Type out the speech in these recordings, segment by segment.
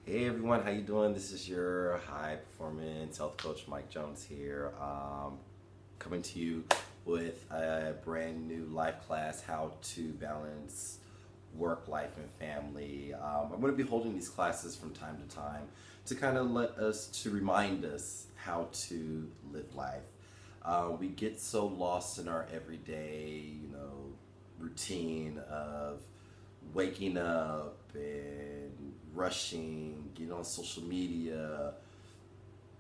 Hey everyone, how you doing? This is your high performance health coach Mike Jones here, coming to you with a brand new life class, how to balance work, life, and family. I'm going to be holding these classes from time to time to kind of to remind us how to live life. We get so lost in our everyday, routine of waking up and rushing, getting on social media,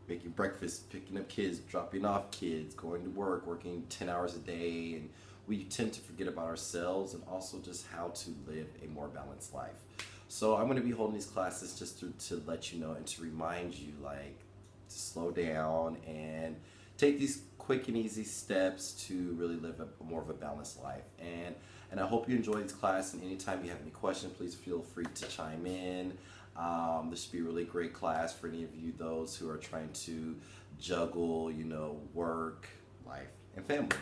making breakfast, picking up kids, dropping off kids, going to work, working 10 hours a day, and we tend to forget about ourselves and also just how to live a more balanced life. So I'm going to be holding these classes just to let you know and to remind you, like, to slow down and take these quick and easy steps to really live a more of a balanced life. And I hope you enjoy this class, and anytime you have any questions, please feel free to chime in. This should be a really great class for any of you, those who are trying to juggle, work, life, and family.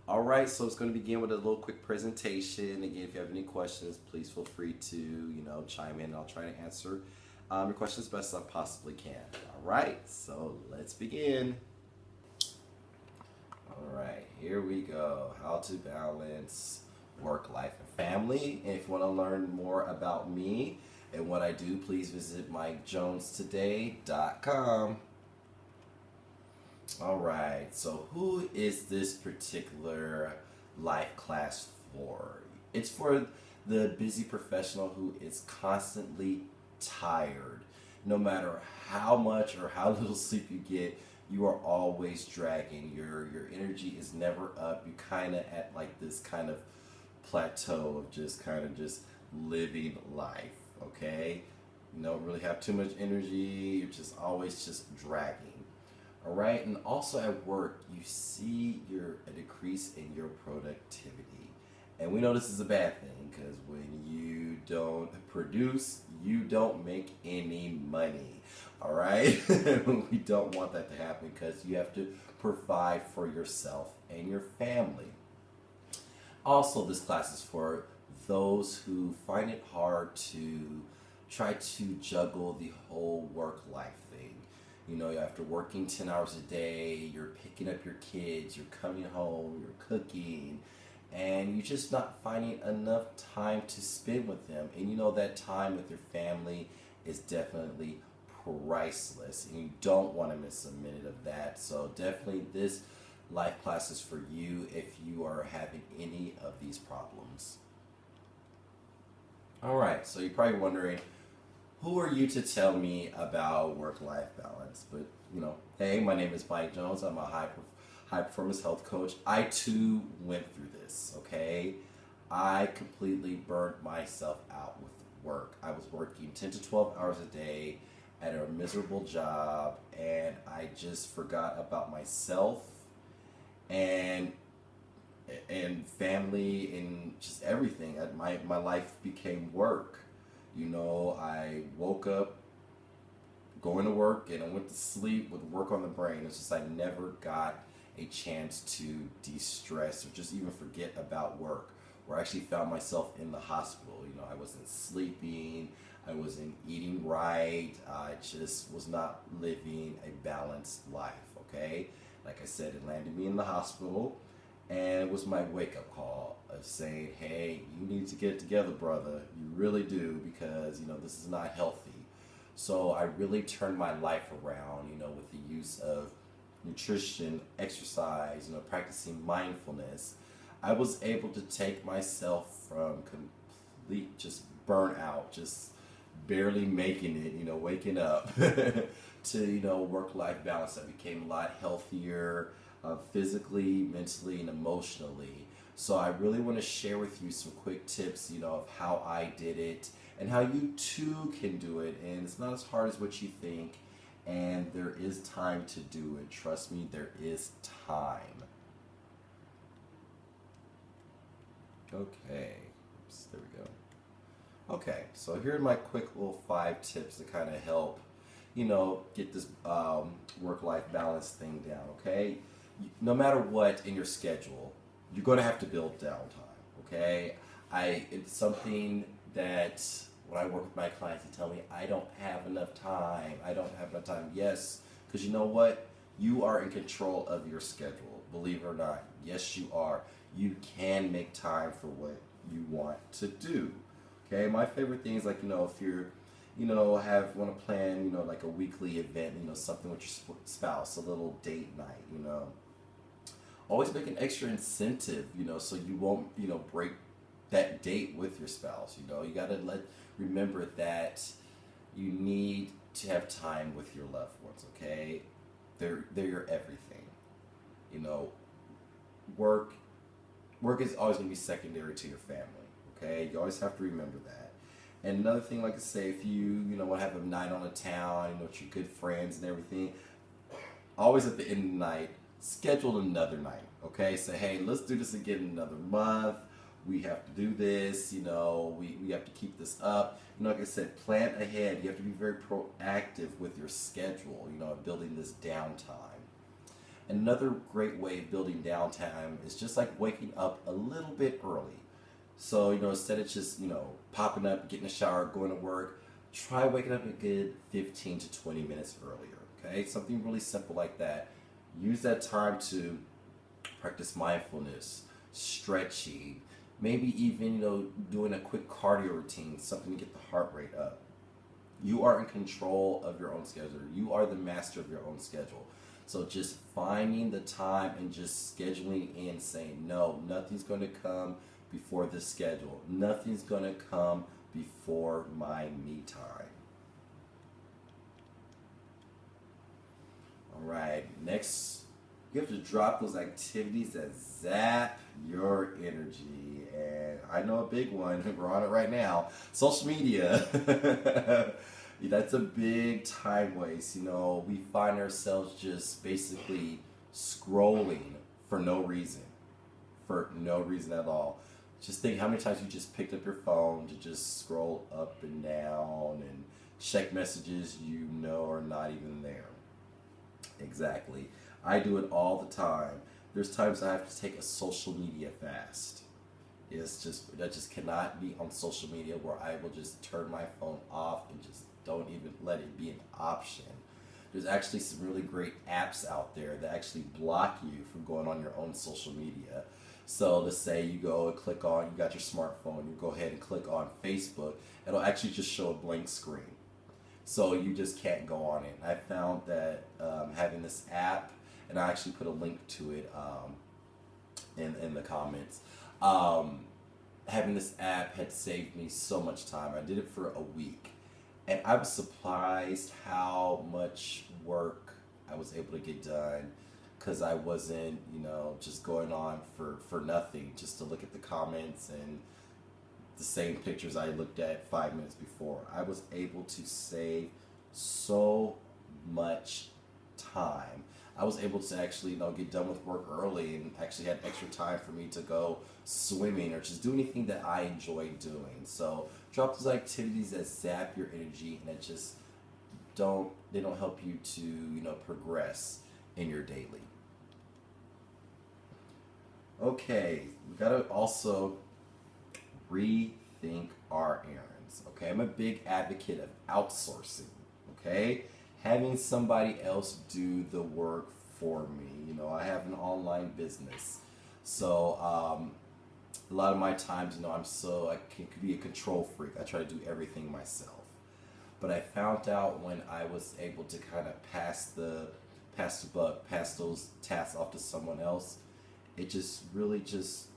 All right, so it's going to begin with a little quick presentation. Again, if you have any questions, please feel free to, chime in. I'll try to answer your questions best as I possibly can. All right, so let's begin. All right, here we go. How to balance work, life, and family. And if you want to learn more about me and what I do, please visit MikeJonesToday.com. All right, so who is this particular life class for? It's for the busy professional who is constantly tired. No matter how much or how little sleep you get, you are always dragging. Your energy is never up. You kind of at like this kind of plateau of just living life, okay? You don't really have too much energy. You're just always just dragging. All right, and also at work, you see a decrease in your productivity. And we know this is a bad thing because when you don't produce, you don't make any money. All right, we don't want that to happen because you have to provide for yourself and your family. Also, this class is for those who find it hard to try to juggle the whole work-life thing. After working 10 hours a day, you're picking up your kids, you're coming home, you're cooking, and you're just not finding enough time to spend with them. And that time with your family is definitely priceless, and you don't want to miss a minute of that. So definitely this life class is for you if you are having any of these problems. All right, so you're probably wondering, who are you to tell me about work-life balance? But, hey, my name is Mike Jones. I'm a high-performance health coach. I, too, went through this, okay? I completely burnt myself out with work. I was working 10 to 12 hours a day at a miserable job, and I just forgot about myself and family and just everything. My life became work. I woke up going to work and I went to sleep with work on the brain. It's just I never got a chance to de-stress or just even forget about work. Or I actually found myself in the hospital. I wasn't sleeping, I wasn't eating right, I just was not living a balanced life, okay? Like I said, it landed me in the hospital, and it was my wake-up call of saying, hey, you need to get it together, brother. You really do, because, this is not healthy. So I really turned my life around, with the use of nutrition, exercise, practicing mindfulness. I was able to take myself from complete just burnout, just barely making it, waking up, to, work-life balance. I became a lot healthier, physically, mentally, and emotionally. So I really want to share with you some quick tips, of how I did it and how you too can do it. And it's not as hard as what you think, and there is time to do it. Trust me, there is time. Okay, oops, there we go. Okay, so here are my quick little 5 tips to kind of help, get this work-life balance thing down, okay? No matter what in your schedule, you're going to have to build downtime, okay? It's something that When I work with my clients, they tell me, I don't have enough time. I don't have enough time. Yes, because you know what? You are in control of your schedule, believe it or not. Yes, you are. You can make time for what you want to do. Okay, my favorite thing is like, if you're, want to plan, like a weekly event, something with your spouse, a little date night, always make an extra incentive, so you won't, break that date with your spouse. You got to remember that you need to have time with your loved ones. Okay, they're your everything. You know, work work is always going to be secondary to your family. Okay, you always have to remember that. And another thing, like I say, if you want to have a night on the town, with your good friends and everything, always at the end of the night, schedule another night. Okay, say, hey, let's do this again another month. We have to do this. We have to keep this up. Like I said, plan ahead. You have to be very proactive with your schedule. Building this downtime. Another great way of building downtime is just like waking up a little bit early. So, instead of just, popping up, getting a shower, going to work, try waking up a good 15 to 20 minutes earlier, okay? Something really simple like that. Use that time to practice mindfulness, stretching, maybe even, doing a quick cardio routine, something to get the heart rate up. You are in control of your own schedule. You are the master of your own schedule. So just finding the time and just scheduling in, saying, no, nothing's going to come before the schedule. Nothing's going to come before my me time. All right, next, you have to drop those activities that zap your energy. And I know a big one, we're on it right now, social media. That's a big time waste. We find ourselves just basically scrolling for no reason. For no reason at all. Just think how many times you just picked up your phone to just scroll up and down and check messages are not even there. Exactly. I do it all the time. There's times I have to take a social media fast. That just cannot be on social media where I will just turn my phone off and just don't even let it be an option. There's actually some really great apps out there that actually block you from going on your own social media. So let's say you go and click on, you got your smartphone, you go ahead and click on Facebook, it'll actually just show a blank screen. So you just can't go on it. And I found that having this app, and I actually put a link to it in the comments, having this app had saved me so much time. I did it for a week. And I was surprised how much work I was able to get done because I wasn't, just going on for nothing, just to look at the comments and the same pictures I looked at 5 minutes before. I was able to save so much time. I was able to actually, get done with work early and actually had extra time for me to go swimming or just do anything that I enjoy doing. So drop those activities that zap your energy and that just don't help you to, progress in your daily. Okay, we gotta also rethink our errands. Okay, I'm a big advocate of outsourcing. Okay, having somebody else do the work for me. I have an online business, so a lot of my times, I can be a control freak. I try to do everything myself. But I found out when I was able to kind of pass the buck, pass those tasks off to someone else, it just really just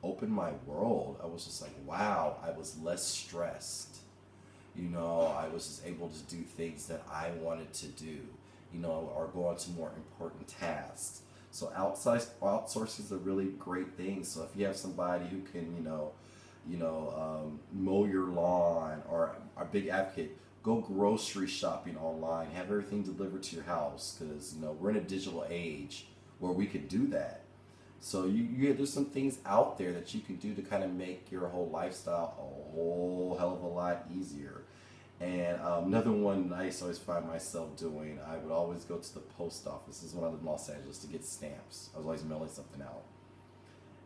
opened my world. I was just like, wow, I was less stressed. I was just able to do things that I wanted to do, or go on to more important tasks. So outsourcing is a really great thing. So if you have somebody who can, mow your lawn, or a big advocate, go grocery shopping online, have everything delivered to your house, because we're in a digital age where we could do that. So there's some things out there that you can do to kind of make your whole lifestyle a whole hell of a lot easier. And another one I used to always find myself doing, I would always go to the post office. This is when I lived in Los Angeles, to get stamps. I was always mailing something out.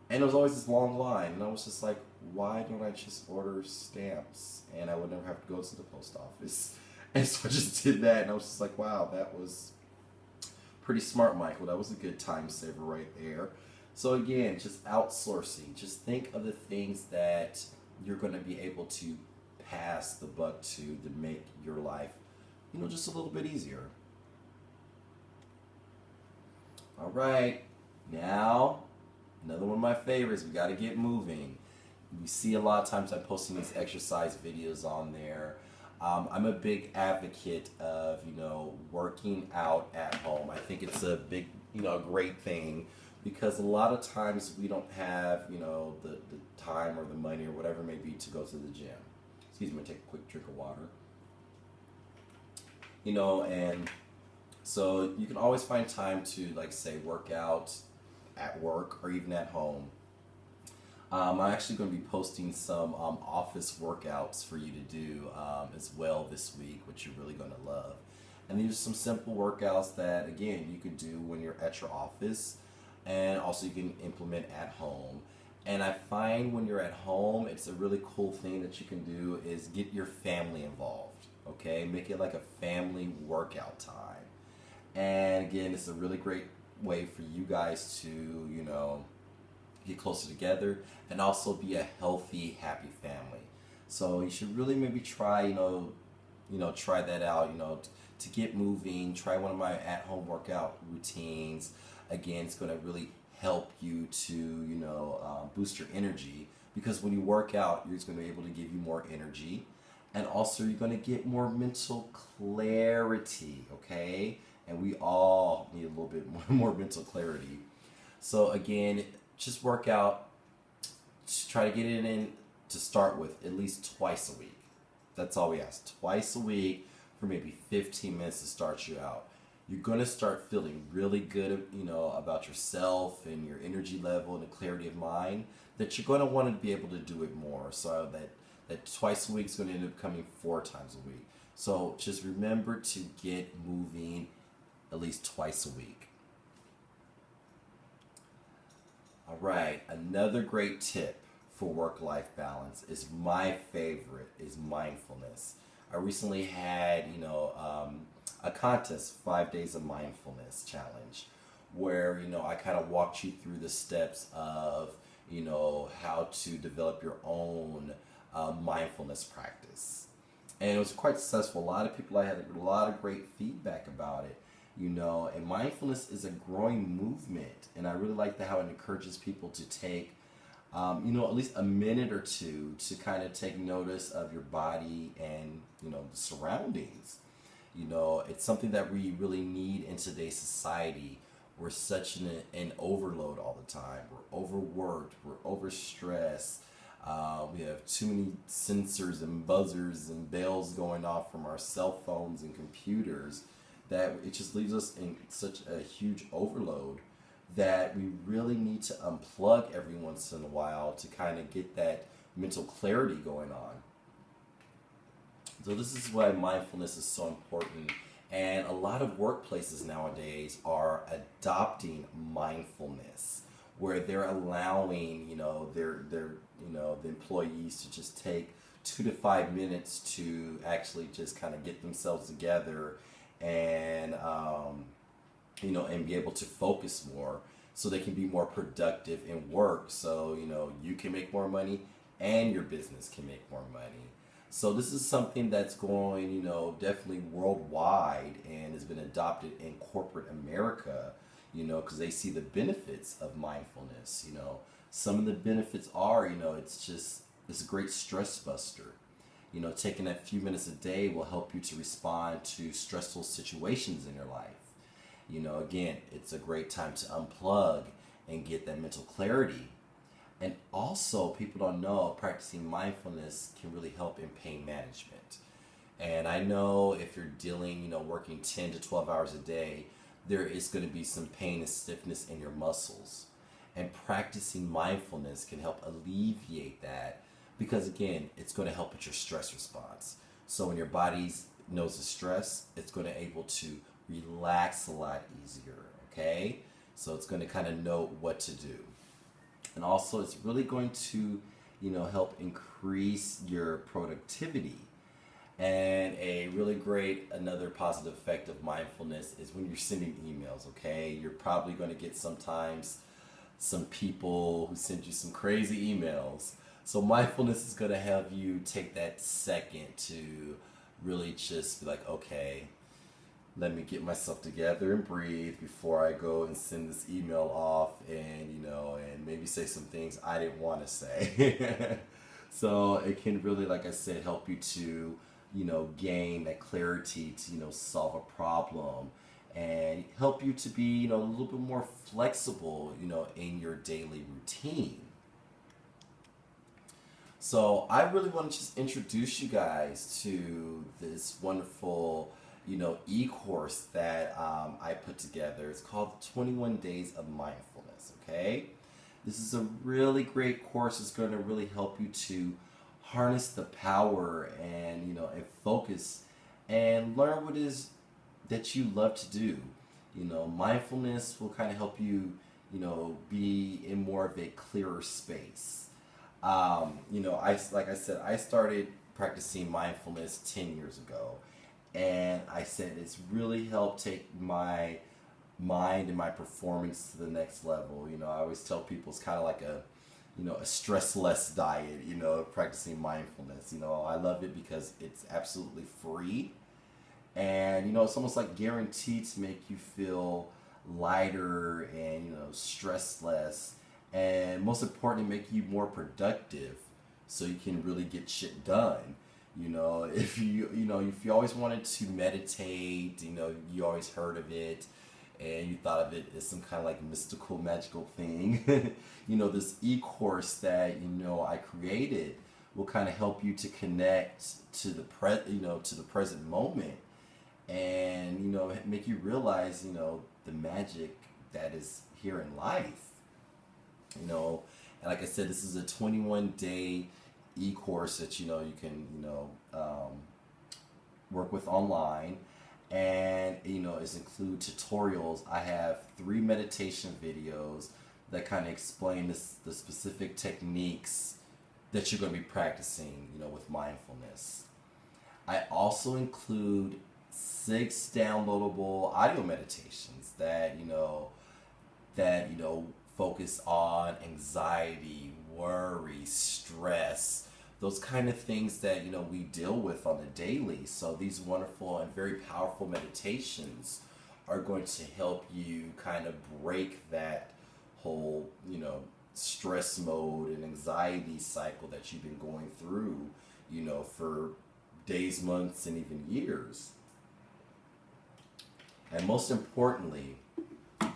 And there was always this long line, and I was just like, why don't I just order stamps and I would never have to go to the post office? And so I just did that, and I was just like, wow, that was pretty smart, Michael. That was a good time saver right there. So again, just outsourcing. Just think of the things that you're going to be able to pass the buck to make your life, just a little bit easier. All right, now another one of my favorites. We got to get moving. We see a lot of times I'm posting these exercise videos on there. I'm a big advocate of working out at home. I think it's a big a great thing, because a lot of times we don't have the time or the money or whatever it may be to go to the gym. Excuse me, take a quick drink of water. And so you can always find time to, like, say, work out at work or even at home. I'm actually going to be posting some office workouts for you to do as well this week, which you're really going to love. And these are some simple workouts that, again, you could do when you're at your office, and also you can implement at home. And I find when you're at home, it's a really cool thing that you can do is get your family involved, okay? Make it like a family workout time. And again, it's a really great way for you guys to, get closer together and also be a healthy, happy family. So you should really maybe try, try that out, to get moving. Try one of my at-home workout routines. Again, it's going to really help you to, boost your energy, because when you work out, you're going to be able to give you more energy, and also you're going to get more mental clarity, okay? And we all need a little bit more mental clarity. So again, just work out. Try to get it in to start with at least twice a week. That's all we ask. Twice a week for maybe 15 minutes to start you out. You're going to start feeling really good, about yourself and your energy level and the clarity of mind, that you're going to want to be able to do it more. So that twice a week is going to end up becoming 4 times a week. So just remember to get moving at least twice a week. All right, another great tip for work-life balance is my favorite, is mindfulness. I recently had, a contest, 5 days of mindfulness challenge, where, I kind of walked you through the steps of, how to develop your own mindfulness practice. And it was quite successful. I had a lot of great feedback about it. And mindfulness is a growing movement, and I really like how it encourages people to take, at least a minute or two to kind of take notice of your body and, the surroundings. It's something that we really need in today's society. We're such an overload all the time. We're overworked, we're overstressed. We have too many sensors and buzzers and bells going off from our cell phones and computers, that it just leaves us in such a huge overload that we really need to unplug every once in a while to kind of get that mental clarity going on. So this is why mindfulness is so important. And a lot of workplaces nowadays are adopting mindfulness, where they're allowing, the employees to just take 2 to 5 minutes to actually just kind of get themselves together and and be able to focus more, so they can be more productive in work, so you can make more money and your business can make more money. So this is something that's going definitely worldwide, and has been adopted in corporate America, because they see the benefits of mindfulness. Some of the benefits are, it's a great stress buster. Taking that few minutes a day will help you to respond to stressful situations in your life. Again, it's a great time to unplug and get that mental clarity. And also, people don't know, practicing mindfulness can really help in pain management. And I know if you're dealing, working 10 to 12 hours a day, there is going to be some pain and stiffness in your muscles. And practicing mindfulness can help alleviate that, because again, it's going to help with your stress response. So when your body knows the stress, it's going to be able to relax a lot easier, okay? So it's going to kind of know what to do. And also, it's really going to, help increase your productivity. And a really great, another positive effect of mindfulness is when you're sending emails, okay? You're probably going to get sometimes some people who send you some crazy emails. So mindfulness is going to have you take that second to really just be like, okay, let me get myself together and breathe before I go and send this email off, and and maybe say some things I didn't want to say. So it can really, like I said, help you to gain that clarity to solve a problem, and help you to be a little bit more flexible in your daily routine. So I really want to just introduce you guys to this wonderful, e-course that I put together. It's called 21 Days of Mindfulness, okay? This is a really great course. It's going to really help you to harness the power and, and focus and learn what it is that you love to do. Mindfulness will kind of help you, be in more of a clearer space. Like I said, I started practicing mindfulness 10 years ago, and I said it's really helped take my mind and my performance to the next level. I always tell people it's kind of like a stress less diet, practicing mindfulness. I love it because it's absolutely free, and it's almost like guaranteed to make you feel lighter and stress less, and most importantly make you more productive so you can really get shit done. If you always wanted to meditate, you always heard of it and you thought of it as some kind of like mystical magical thing, this e-course that I created will kind of help you to connect to the to the present moment, and make you realize the magic that is here in life. And like I said, this is a 21-day e-course that you can work with online, and it's include tutorials. I have 3 meditation videos that kind of explain the specific techniques that you're going to be practicing with mindfulness. I also include 6 downloadable audio meditations that focus on anxiety, worry, stress, those kind of things that we deal with on the daily. So these wonderful and very powerful meditations are going to help you kind of break that whole stress mode and anxiety cycle that you've been going through for days, months, and even years. And most importantly,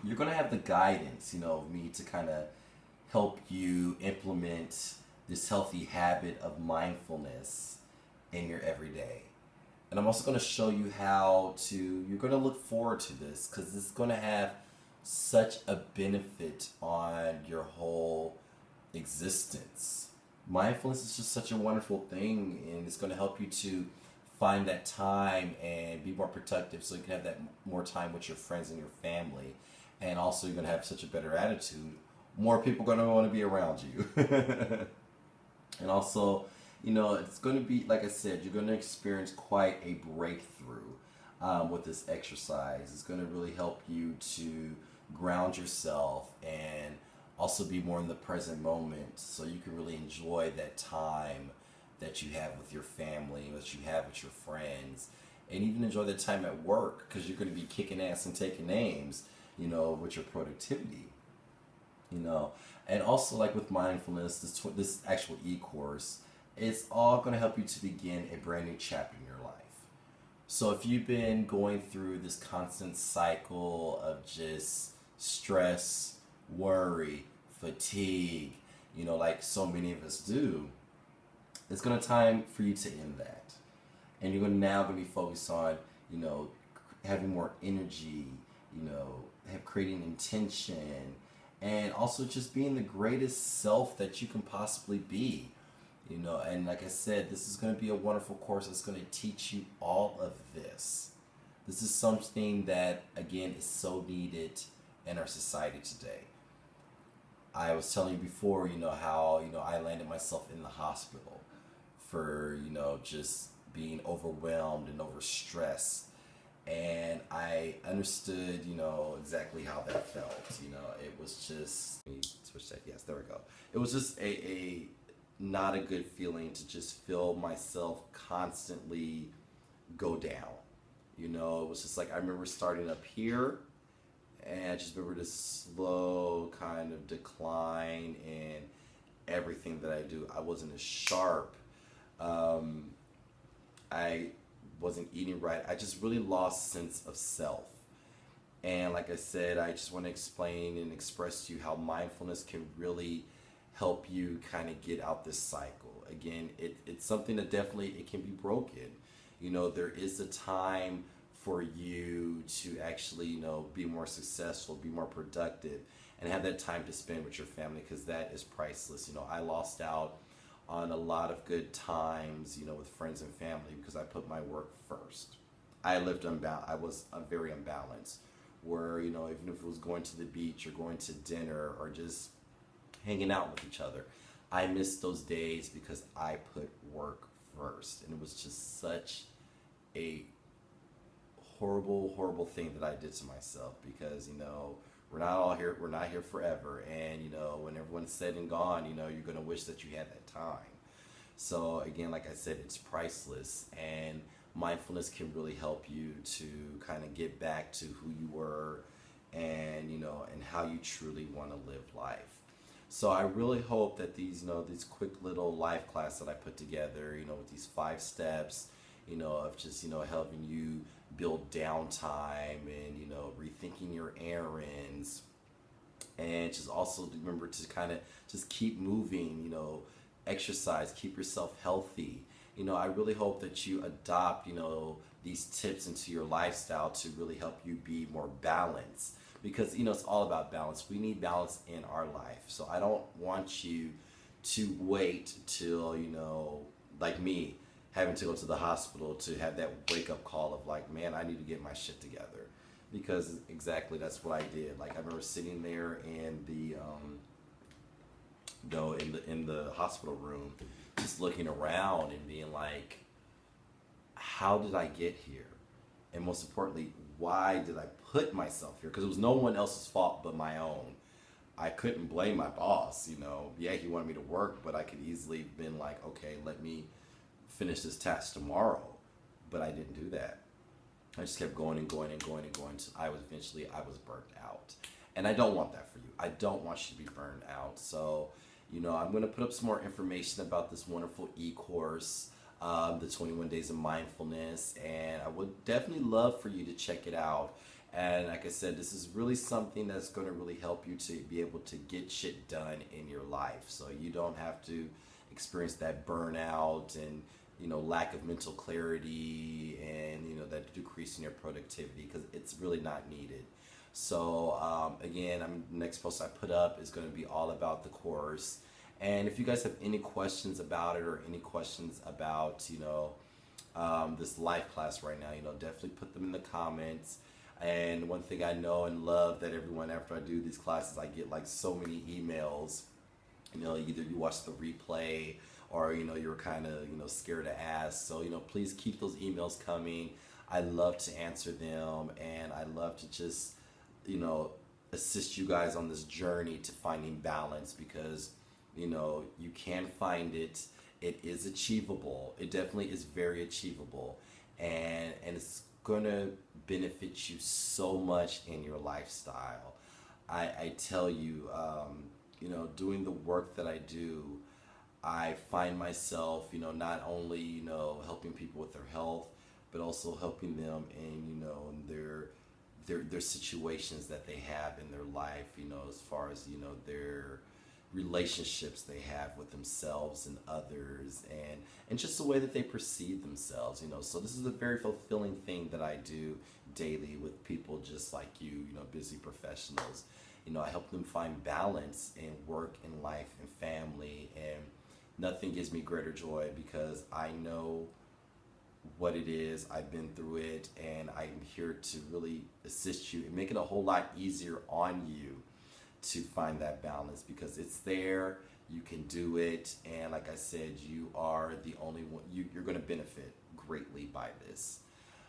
you're going to have the guidance, of me to kind of help you implement this healthy habit of mindfulness in your everyday. And I'm also going to show you you're going to look forward to this, because it's going to have such a benefit on your whole existence. Mindfulness is just such a wonderful thing, and it's going to help you to find that time and be more productive so you can have that more time with your friends and your family. And also you're going to have such a better attitude. More people are going to want to be around you. And also, it's going to be, like I said, you're going to experience quite a breakthrough with this exercise. It's going to really help you to ground yourself and also be more in the present moment, so you can really enjoy that time that you have with your family, that you have with your friends, and even enjoy the time at work, because you're going to be kicking ass and taking names, with your productivity. And also, like with mindfulness, this actual e-course, it's all going to help you to begin a brand new chapter in your life. So if you've been going through this constant cycle of just stress, worry, fatigue, like so many of us do, it's going to time for you to end that. And you're now going to be focused on, having more energy, creating intention, and also just being the greatest self that you can possibly be. And like I said, this is going to be a wonderful course that's going to teach you all of this. This is something that, again, is so needed in our society today. I was telling you before, how, I landed myself in the hospital for, just being overwhelmed and overstressed. And I understood, exactly how that felt. It was just, let me switch that. Yes, there we go. It was just a not a good feeling to just feel myself constantly go down. It was just like I remember starting up here, and I just remember this slow kind of decline in everything that I do. I wasn't as sharp. Um, I wasn't eating right. I just really lost sense of self. And like I said, I just want to explain and express to you how mindfulness can really help you kind of get out this cycle. Again, it's something that definitely it can be broken. There is a time for you to actually, be more successful, be more productive, and have that time to spend with your family, because that is priceless. I lost out on a lot of good times, with friends and family, because I put my work first. I lived unbalanced. I was very unbalanced. Where even if it was going to the beach or going to dinner or just hanging out with each other, I missed those days because I put work first, and it was just such a horrible, horrible thing that I did to myself, because we're not all here. We're not here forever, and when everyone's said and gone, you're gonna wish that you had that time. So again, like I said, it's priceless, and mindfulness can really help you to kind of get back to who you were, and and how you truly want to live life. So I really hope that these quick little life class that I put together, with these 5 steps, of just helping you build downtime, and rethinking your errands, and just also remember to kind of just keep moving, exercise, keep yourself healthy. I really hope that you adopt, these tips into your lifestyle to really help you be more balanced, because it's all about balance. We need balance in our life. So I don't want you to wait till, like me, having to go to the hospital to have that wake up call of like, man, I need to get my shit together. Because exactly that's what I did. Like I remember sitting there in the in the hospital room, just looking around and being like, how did I get here? And most importantly, why did I put myself here? Because it was no one else's fault but my own. I couldn't blame my boss. Yeah, he wanted me to work, but I could easily have been like, okay, let me finish this task tomorrow. But I didn't do that. I just kept going and going and going and going. So I was burnt out. And I don't want that for you. I don't want you to be burned out. So, I'm going to put up some more information about this wonderful e-course, the 21 Days of Mindfulness. And I would definitely love for you to check it out. And like I said, this is really something that's going to really help you to be able to get shit done in your life. So you don't have to experience that burnout and lack of mental clarity, and that decrease in your productivity, because it's really not needed. So again, the next post I put up is going to be all about the course. And if you guys have any questions about it, or any questions about this life class right now, definitely put them in the comments. And one thing I know and love, that everyone, after I do these classes, I get like so many emails. Either you watch the replay, or you're kind of scared to ask. So please keep those emails coming. I love to answer them, and I love to just assist you guys on this journey to finding balance, because you can find it. It is achievable. It definitely is very achievable, and it's gonna benefit you so much in your lifestyle. I tell you, doing the work that I do, I find myself, not only, helping people with their health, but also helping them in, their situations that they have in their life, as far as, their relationships they have with themselves and others, and just the way that they perceive themselves, So this is a very fulfilling thing that I do daily with people just like you, busy professionals. I help them find balance in work and life and family, and nothing gives me greater joy, because I know what it is. I've been through it, and I'm here to really assist you and make it a whole lot easier on you to find that balance, because it's there. You can do it, and like I said, you are the only one. You're going to benefit greatly by this.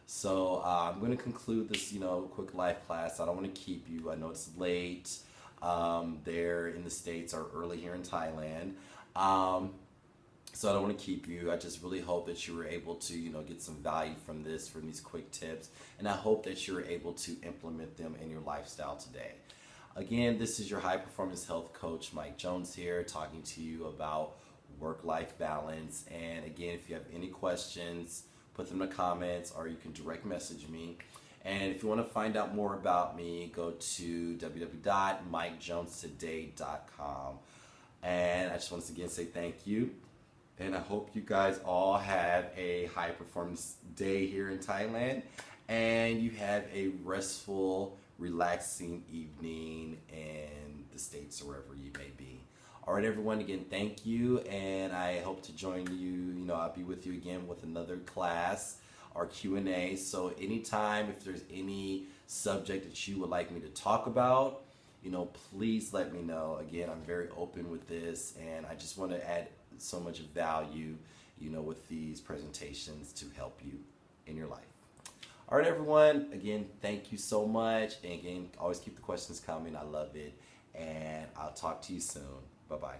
So I'm going to conclude this, quick life class. I don't want to keep you. I know it's late. There in the States or early here in Thailand. So I don't want to keep you. I just really hope that you were able to, get some value from these quick tips. And I hope that you're able to implement them in your lifestyle today. Again, this is your high performance health coach, Mike Jones here, talking to you about work-life balance. And again, if you have any questions, put them in the comments, or you can direct message me. And if you want to find out more about me, go to www.mikejonesteday.com. And I just want to again say thank you. And I hope you guys all have a high performance day here in Thailand, and you have a restful, relaxing evening in the States or wherever you may be. All right, everyone, again, thank you, and I hope to join you. I'll be with you again with another class or Q&A. So anytime, if there's any subject that you would like me to talk about, please let me know. Again, I'm very open with this, and I just want to add so much value, with these presentations to help you in your life. All right, everyone, again, thank you so much. And again, always keep the questions coming. I love it. And I'll talk to you soon. Bye-bye.